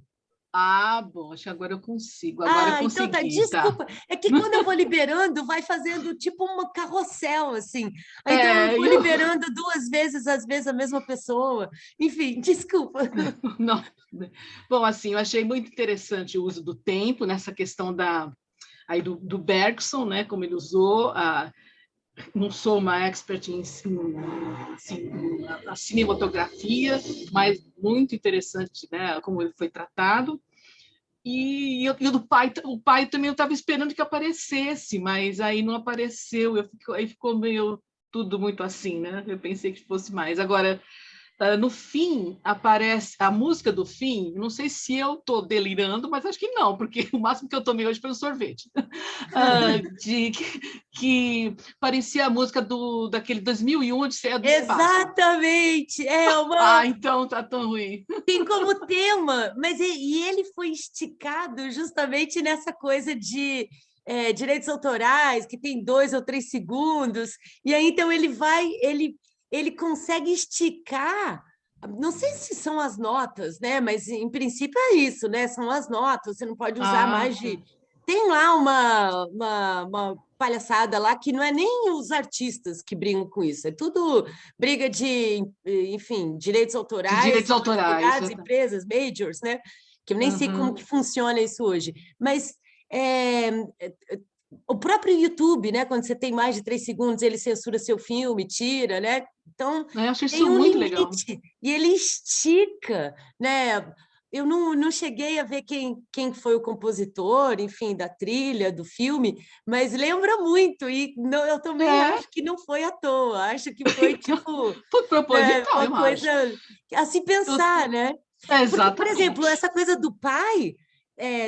Ah, bom, acho que agora eu consigo. Agora eu consegui, então tá. Desculpa. É que quando eu vou liberando, vai fazendo tipo um carrossel, assim. Então eu vou liberando 2 vezes, às vezes, a mesma pessoa. Enfim, desculpa. Não. Bom, assim, eu achei muito interessante o uso do tempo nessa questão aí do Bergson, né? Como ele usou. Não sou uma expert em a cinematografia, mas muito interessante, né? Como ele foi tratado. E do pai, o pai também eu estava esperando que aparecesse, mas aí não apareceu. Aí ficou meio tudo muito assim, né? Eu pensei que fosse mais. Agora, no fim, aparece a música do fim. Não sei se eu estou delirando, mas acho que não, porque o máximo que eu tomei hoje foi um sorvete. Que parecia a música daquele 2001, Odisseia do Espaço. Exatamente! Então tá tão ruim. Tem como tema, mas ele foi esticado justamente nessa coisa de direitos autorais, que tem 2 ou 3 segundos, e aí então ele consegue esticar. Não sei se são as notas, né? Mas em princípio é isso, né? São as notas, você não pode usar mais de. Tem lá uma palhaçada lá que não é nem os artistas que brigam com isso, é tudo briga de, enfim, direitos autorais, de direitos autorais, empresas, majors, né? Que eu nem sei como que funciona isso hoje. Mas o próprio YouTube, né? Quando você tem mais de 3 segundos, ele censura seu filme, tira, né? Então, eu acho tem isso muito limite, legal. E ele estica, né? Eu não cheguei a ver quem foi o compositor, enfim, da trilha, do filme, mas lembra muito, e eu também acho que não foi à toa, acho que foi, tipo... Foi proposital, uma coisa a se pensar, né? Porque, por exemplo, essa coisa do pai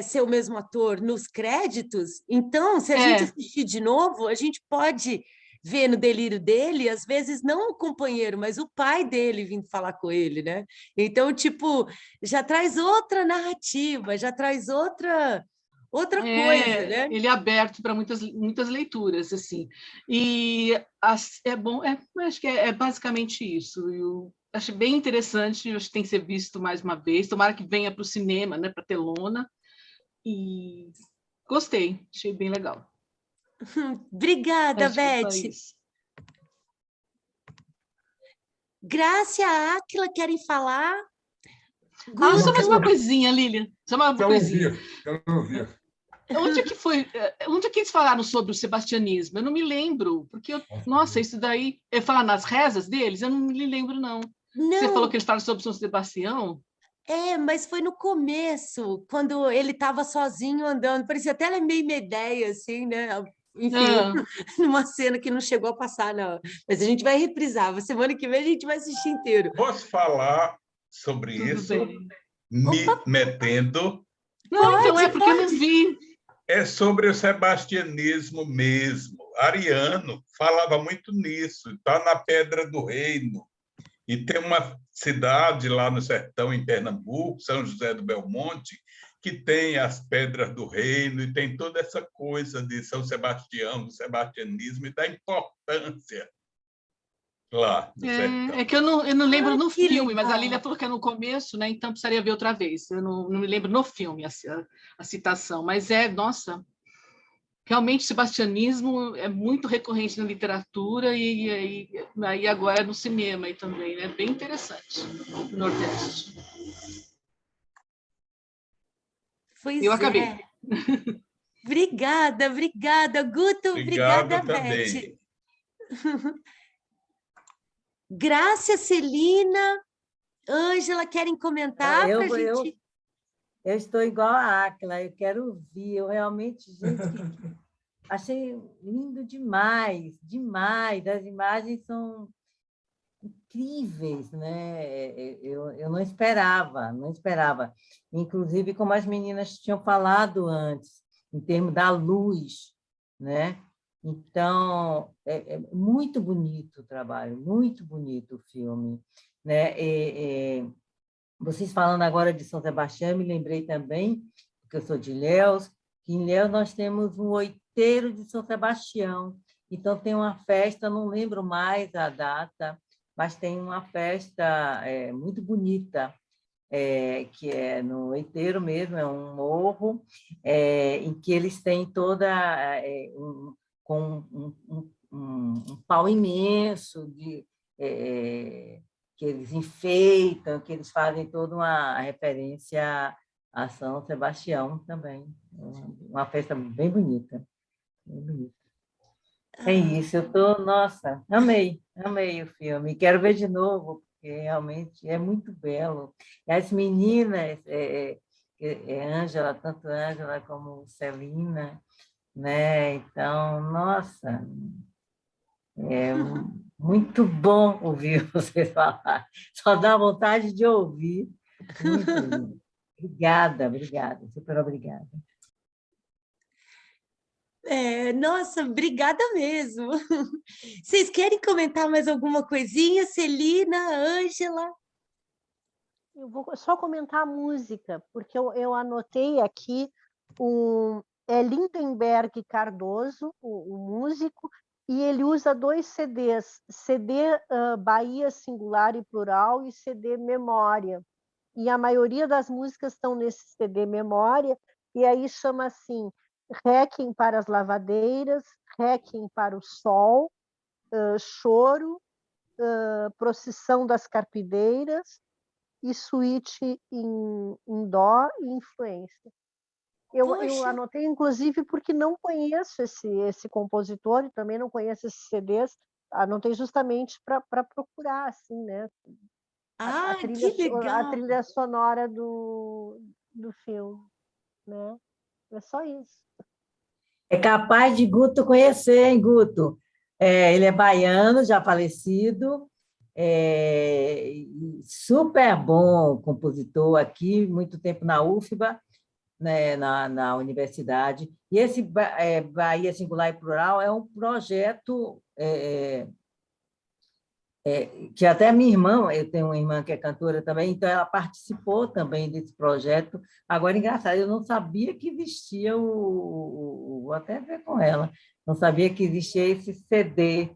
ser o mesmo ator nos créditos, então, se a gente assistir de novo, a gente pode ver no delírio dele, às vezes, não o companheiro, mas o pai dele vindo falar com ele, né? Então, tipo, já traz outra narrativa, já traz outra coisa, né? Ele é aberto para muitas leituras, assim. E é bom, acho que é basicamente isso. Eu acho bem interessante, acho que tem que ser visto mais uma vez. Tomara que venha para o cinema, né, para a telona. E gostei, achei bem legal. Obrigada, Beth. Graça e a Áquila querem falar? Só mais uma coisinha, Lilian. Só uma coisinha. Eu não ouvi. Onde é que eles falaram sobre o sebastianismo? Eu não me lembro, porque, nossa, isso daí... Eu falar nas rezas deles? Eu não me lembro, não. Você falou que eles falaram sobre São Sebastião? Mas foi no começo, quando ele estava sozinho andando, parecia até meio Medeia, assim, né? Enfim, numa cena que não chegou a passar, não. Mas a gente vai reprisar, semana que vem a gente vai assistir inteiro. Posso falar sobre isso? Me metendo? Não, então é porque eu não vi. É sobre o sebastianismo mesmo. Ariano falava muito nisso, está na Pedra do Reino. E tem uma cidade lá no sertão, em Pernambuco, São José do Belmonte, que tem as Pedras do Reino e tem toda essa coisa de São Sebastião, do sebastianismo e da importância lá no sertão. É que eu não lembro no filme, mas a Lília falou que é no começo, né? Então precisaria ver outra vez. Eu não me lembro no filme a citação, mas nossa... Realmente, o sebastianismo é muito recorrente na literatura e aí agora no cinema também, né? Bem interessante no Nordeste. Eu acabei. Obrigada, Guto. Obrigada, também. Beth. Graça, Celina, Ângela, querem comentar para a gente? Eu estou igual a Áquila, eu quero ouvir. Eu realmente, gente, achei lindo demais, demais. As imagens são incríveis, né? Eu não esperava. Inclusive, como as meninas tinham falado antes, em termos da luz, né? Então, é muito bonito o trabalho, muito bonito o filme, né? Vocês falando agora de São Sebastião, me lembrei também porque eu sou de Ilhéus, que em Ilhéus nós temos um oiteiro de São Sebastião. Então, tem uma festa, não lembro mais a data, mas tem uma festa muito bonita, que é no Oiteiro mesmo, é um morro, em que eles têm toda com um pau imenso que eles enfeitam, que eles fazem toda uma referência a São Sebastião também. Uma festa bem bonita. Bem bonita. É isso, nossa, amei o filme, quero ver de novo, porque realmente é muito belo. E as meninas, Ângela, tanto Ângela como Celina, né? Então, nossa, é muito bom ouvir vocês falar, só dá vontade de ouvir. Muito lindo. Obrigada, super obrigada. Nossa, obrigada mesmo. Vocês querem comentar mais alguma coisinha? Celina, Ângela? Eu vou só comentar a música, porque eu anotei aqui é Lindenberg Cardoso, o músico, e ele usa 2 CDs, CD Bahia Singular e Plural e CD Memória. E a maioria das músicas estão nesse CD Memória, e aí chama assim, Requiem para as Lavadeiras, Requiem para o Sol, Choro, Procissão das Carpideiras e Suíte em Dó e Influência. Eu anotei, inclusive, porque não conheço esse compositor e também não conheço esses CDs, anotei justamente para procurar, assim, né? Que legal! A trilha sonora do filme, né? É só isso. É capaz de Guto conhecer, hein, Guto? Ele é baiano, já falecido, super bom compositor aqui, muito tempo na UFBA, né, na universidade. E esse Bahia Singular e Plural é um projeto que até minha irmã, eu tenho uma irmã que é cantora também, então ela participou também desse projeto. Agora, engraçado, eu não sabia que existia vou até ver com ela, não sabia que existia esse CD,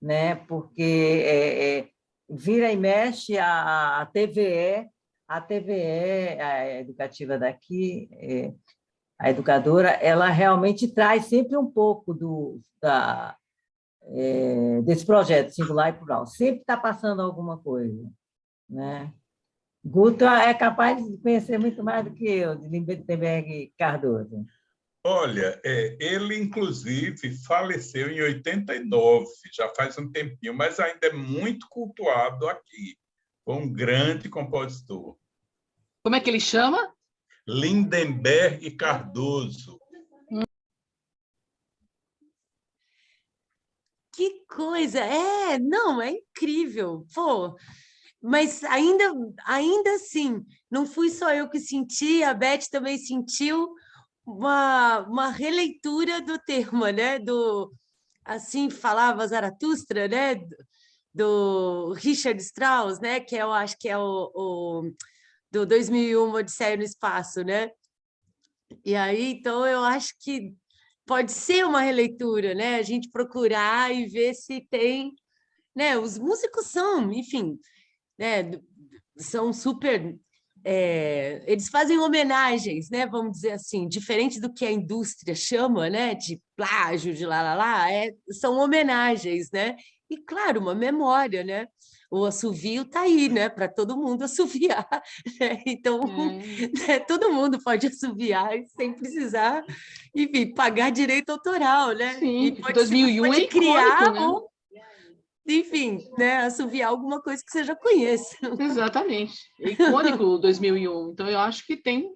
né? Porque vira e mexe a TVE, a educativa daqui, a educadora, ela realmente traz sempre um pouco desse projeto Singular e Plural. Sempre está passando alguma coisa, né? Guto é capaz de conhecer muito mais do que eu, de Lindenberg Cardoso. Olha, ele, inclusive, faleceu em 89, já faz um tempinho, mas ainda é muito cultuado aqui. Foi um grande compositor. Como é que ele chama? Lindenberg Cardoso. Que coisa! Não, é incrível. Pô, mas ainda assim, não fui só eu que senti, a Beth também sentiu uma releitura do tema, né? Assim falava Zaratustra, né? Do Richard Strauss, né? Que eu acho que é o do 2001, Odisseia no Espaço, né? E aí, então, eu acho que pode ser uma releitura, né? A gente procurar e ver se tem, né? Os músicos são, enfim, né? São super, eles fazem homenagens, né? Vamos dizer assim, diferente do que a indústria chama, né? De plágio, de lá, são homenagens, né? E claro, uma memória, né? O assovio está aí, né? Para todo mundo assoviar, né? Então, né? Todo mundo pode assoviar sem precisar, enfim, pagar direito autoral, né? Sim, e pode, 2001 pode é criar icônico, né? ou, enfim, né? Assoviar alguma coisa que você já conheça. Exatamente. É icônico o 2001. Então, eu acho que tem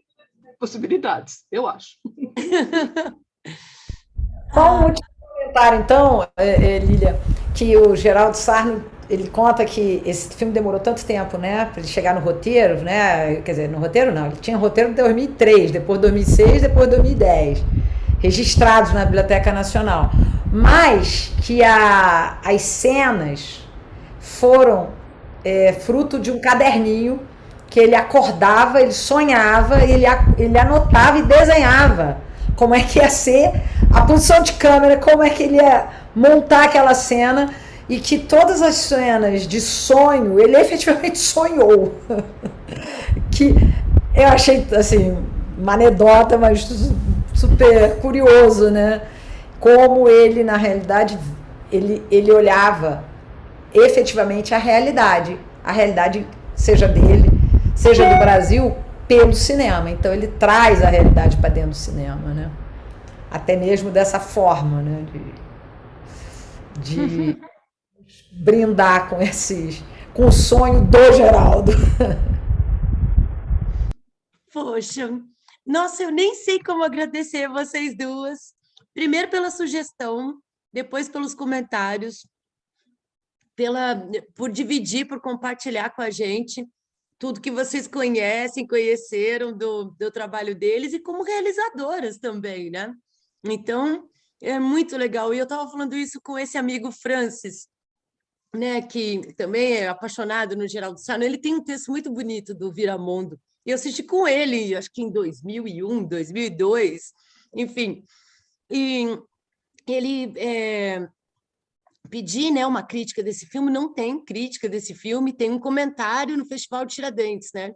possibilidades, eu acho. Só um último comentário, então, Lília, que o Geraldo Sarno, ele conta que esse filme demorou tanto tempo, né, para ele chegar no roteiro, né, quer dizer, no roteiro não, ele tinha roteiro em 2003, depois 2006, depois 2010, registrados na Biblioteca Nacional, mas que as cenas foram fruto de um caderninho que ele acordava, ele sonhava, ele anotava e desenhava como é que ia ser a posição de câmera, como é que ele ia montar aquela cena, e que todas as cenas de sonho, ele efetivamente sonhou. Que eu achei, assim, uma anedota, mas super curioso, né? Como ele, na realidade, ele olhava efetivamente a realidade seja dele, seja do Brasil, pelo cinema. Então ele traz a realidade para dentro do cinema, né? Até mesmo dessa forma, né? De brindar com o sonho do Geraldo. Poxa, nossa, eu nem sei como agradecer a vocês duas. Primeiro pela sugestão, depois pelos comentários, por dividir, por compartilhar com a gente tudo que vocês conheceram do trabalho deles, e como realizadoras também, né? Então, é muito legal. E eu estava falando isso com esse amigo Francis, né, que também é apaixonado no Geraldo Sarno. Ele tem um texto muito bonito do Viramundo. Eu assisti com ele, acho que em 2001, 2002, enfim. E ele pedi, né, uma crítica desse filme. Não tem crítica desse filme, tem um comentário no Festival de Tiradentes, né?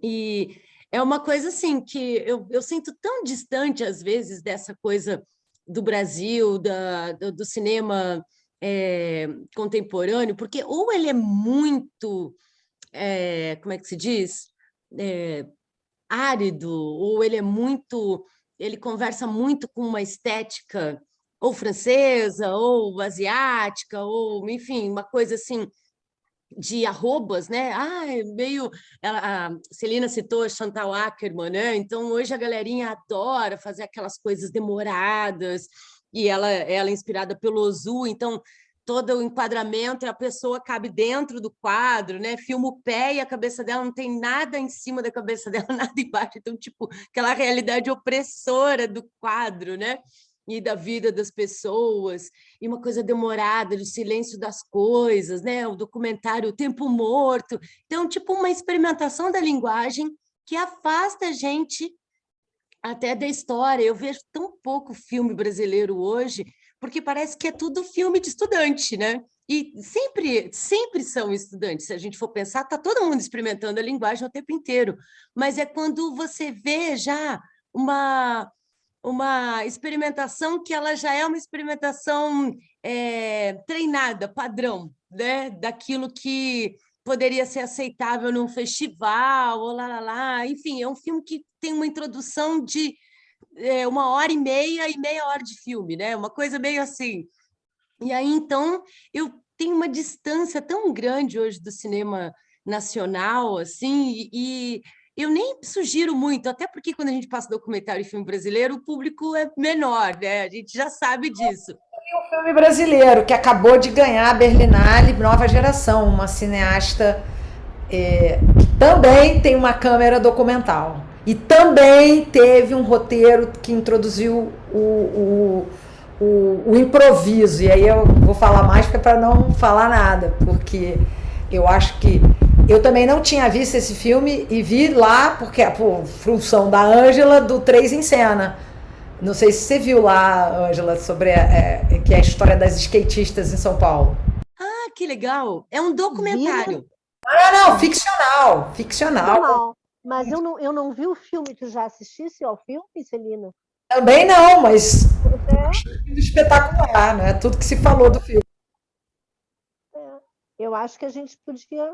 E é uma coisa assim que eu sinto tão distante às vezes dessa coisa do Brasil, do cinema contemporâneo, porque ou ele é muito, como é que se diz? Árido, ou ele conversa muito com uma estética ou francesa, ou asiática, ou, enfim, uma coisa assim de arrobas, né? A Celina citou a Chantal Akerman, né? Então hoje a galerinha adora fazer aquelas coisas demoradas, e ela é inspirada pelo Ozu, então todo o enquadramento e a pessoa cabe dentro do quadro, né? Filma o pé e a cabeça dela não tem nada em cima da cabeça dela, nada embaixo. Então, tipo, aquela realidade opressora do quadro, né? E da vida das pessoas, e uma coisa demorada, do silêncio das coisas, né? O documentário O Tempo Morto. Então, tipo, uma experimentação da linguagem que afasta a gente até da história. Eu vejo tão pouco filme brasileiro hoje, porque parece que é tudo filme de estudante, né? E sempre são estudantes. Se a gente for pensar, está todo mundo experimentando a linguagem o tempo inteiro. Mas é quando você vê já uma experimentação que ela já é uma experimentação treinada, padrão, né? Daquilo que poderia ser aceitável num festival, ou lá. Enfim, é um filme que tem uma introdução de 1h30 e meia hora de filme, né? Uma coisa meio assim. E aí, então, eu tenho uma distância tão grande hoje do cinema nacional, assim, e eu nem sugiro muito, até porque quando a gente passa documentário e filme brasileiro, o público é menor, né? A gente já sabe disso. Tem um filme brasileiro que acabou de ganhar a Berlinale Nova Geração, uma cineasta que também tem uma câmera documental. E também teve um roteiro que introduziu o improviso. E aí eu vou falar mais para não falar nada, porque eu acho que eu também não tinha visto esse filme e vi lá, porque por função da Ângela, do 3 em Cena. Não sei se você viu lá, Ângela, sobre que é a história das skatistas em São Paulo. Ah, que legal! É um documentário. Não, ficcional. Não, mas eu não vi o filme. Tu já assistisse ao filme, Celina? Também não, mas é espetacular, né? Tudo que se falou do filme. Eu acho que a gente podia...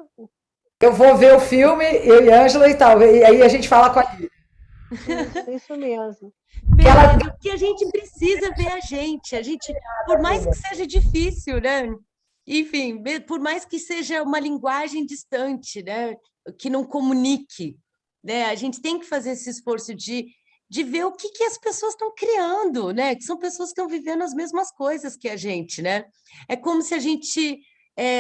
Eu vou ver o filme, eu e Ângela e tal, e aí a gente fala com a Lívia. Isso mesmo. Porque a gente precisa ver a gente, por mais que seja difícil, né? Enfim, por mais que seja uma linguagem distante, né? Que não comunique, né? A gente tem que fazer esse esforço de ver o que as pessoas estão criando, né? Que são pessoas que estão vivendo as mesmas coisas que a gente, né? É como se a gente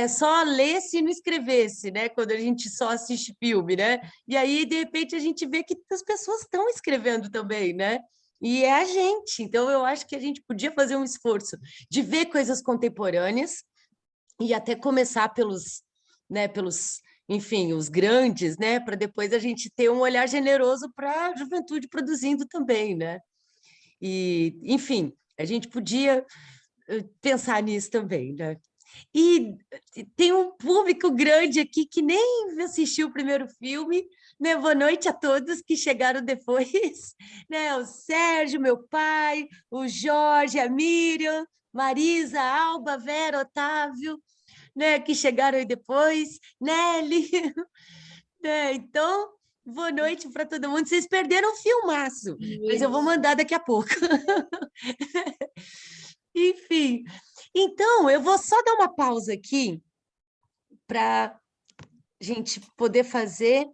só lesse e não escrevesse, né? Quando a gente só assiste filme, né? E aí, de repente, a gente vê que as pessoas estão escrevendo também, né? E é a gente. Então, eu acho que a gente podia fazer um esforço de ver coisas contemporâneas e até começar pelos enfim, os grandes, né? Para depois a gente ter um olhar generoso para a juventude produzindo também, né? E, enfim, a gente podia pensar nisso também, né? E tem um público grande aqui que nem assistiu o primeiro filme, né? Boa noite a todos que chegaram depois, né? O Sérgio, meu pai, o Jorge, a Miriam, Marisa, Alba, Vera, Otávio, né? Que chegaram aí depois, Nelly, né? Então, boa noite para todo mundo. Vocês perderam o filmaço, mas eu vou mandar daqui a pouco. Enfim, então eu vou só dar uma pausa aqui para a gente poder fazer